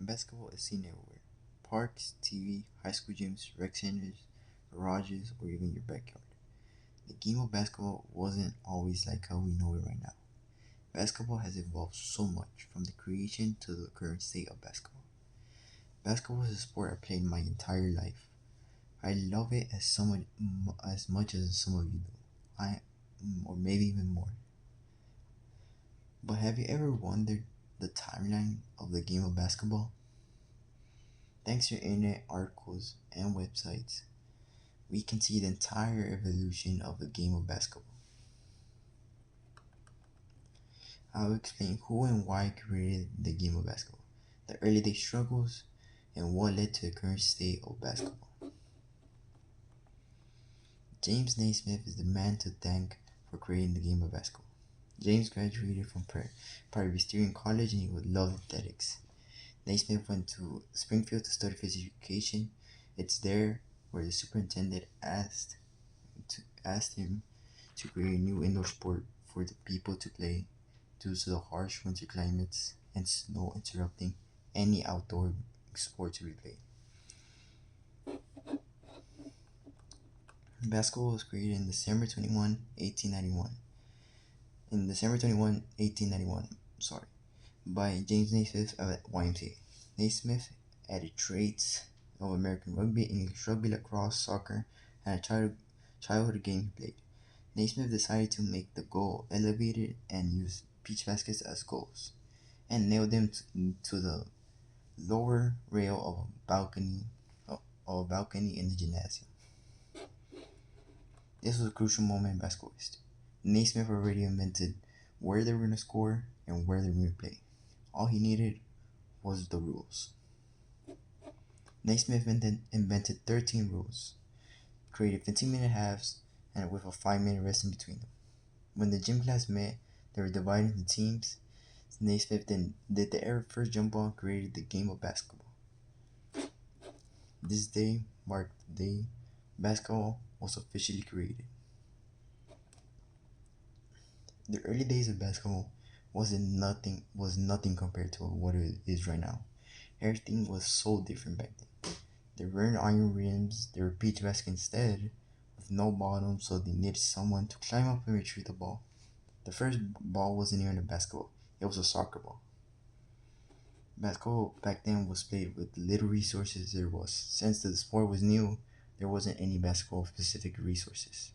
Basketball is seen everywhere: parks, TV, high school gyms, rec centers, garages, or even your backyard. The game of basketball wasn't always like how we know it right now. Basketball has evolved so much from the creation to the current state of basketball. Basketball is a sport I played my entire life. I love it as much as some of you do. I or maybe even more. But have you ever wondered the timeline of the game of basketball? Thanks to internet articles and websites, we can see the entire evolution of the game of basketball. I'll explain who and why created the game of basketball, the early day struggles, and what led to the current state of basketball. James Naismith is the man to thank for creating the game of basketball. James graduated from Presbyterian College and he would love athletics. Naismith went to Springfield to study physical education. It's there where the superintendent asked him to create a new indoor sport for the people to play due to the harsh winter climates and snow interrupting any outdoor sport to be played. Basketball was created in December 21, 1891. In December 21, 1891, sorry, by James Naismith at YMCA. Naismith added traits of American rugby, English rugby, lacrosse, soccer, and a childhood game he played. Naismith decided to make the goal elevated and use peach baskets as goals, and nailed them to the lower rail of a balcony in the gymnasium. This was a crucial moment in basketball history. Naismith already invented where they were going to score and where they were going to play. All he needed was the rules. Naismith invented 13 rules, created 15-minute halves, and with a 5-minute rest in between them. When the gym class met, they were divided into teams. Naismith then did the air first jump ball and created the game of basketball. This day marked the day basketball was officially created. The early days of basketball was nothing compared to what it is right now. Everything was so different back then. There weren't iron rims, there were peach baskets instead, with no bottom, so they needed someone to climb up and retrieve the ball. The first ball wasn't even a basketball, it was a soccer ball. Basketball back then was played with little resources there was. Since the sport was new, there wasn't any basketball specific resources.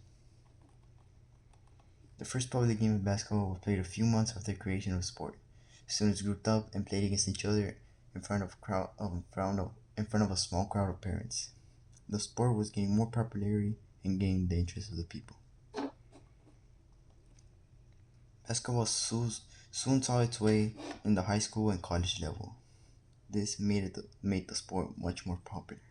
The first public game of basketball was played a few months after the creation of the sport. Students grouped up and played against each other in front of a small crowd of parents. The sport was gaining more popularity and gaining the interest of the people. Basketball soon saw its way in the high school and college level. This made the sport much more popular.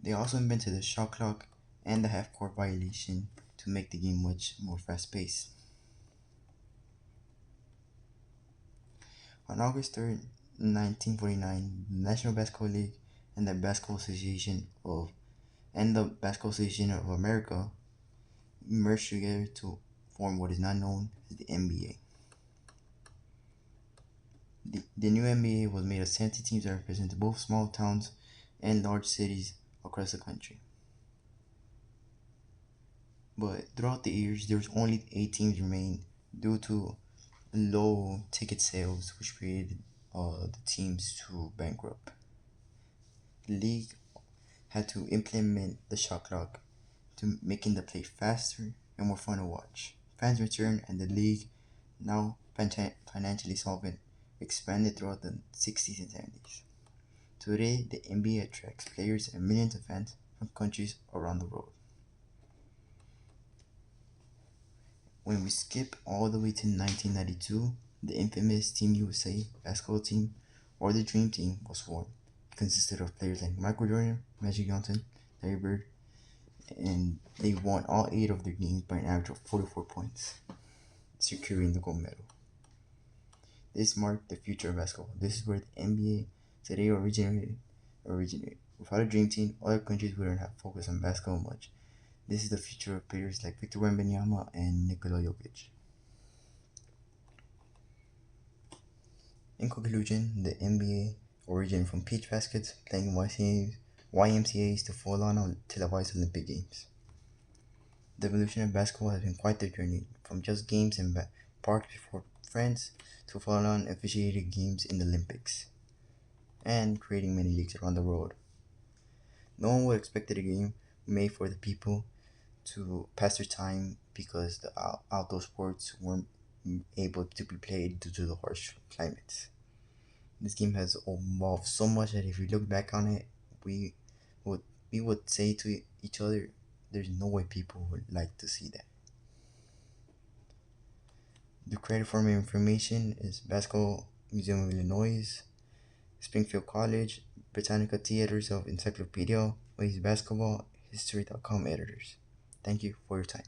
They also invented the shot clock and the half-court violation to make the game much more fast-paced. On August 3rd, 1949, the National Basketball League and the Basketball Association of America merged together to form what is now known as the NBA. The new NBA was made of 70 teams that represented both small towns and large cities across the country. But throughout the years, there was only 8 teams remained due to low ticket sales, which created the teams to bankrupt. The league had to implement the shot clock to making the play faster and more fun to watch. Fans returned, and the league, now financially solvent, expanded throughout the 60s and 70s. Today, the NBA attracts players and millions of fans from countries around the world. When we skip all the way to 1992, the infamous Team USA basketball team, or the Dream Team, was formed. It consisted of players like Michael Jordan, Magic Johnson, Larry Bird, and they won all 8 of their games by an average of 44 points, securing the gold medal. This marked the future of basketball. This is where the NBA today originated. Without a dream team, other countries wouldn't have focused on basketball much. This is the future of players like Victor Wembanyama and Nikola Jokic. In conclusion, the NBA originated from pitch baskets, playing YMCA's to full on televised Olympic Games. The evolution of basketball has been quite the journey, from just games in parks before friends to full on officiated games in the Olympics, and creating many leagues around the world. No one would expect a game made for the people to pass their time because the outdoor sports weren't able to be played due to the harsh climates. This game has evolved so much that if we look back on it, we would we would say to each other, "There's no way people would like to see that." The credit for my information is Basketball Museum of Illinois, Springfield College, Britannica Theaters of Encyclopedia, Ways Basketball, History.com editors. Thank you for your time.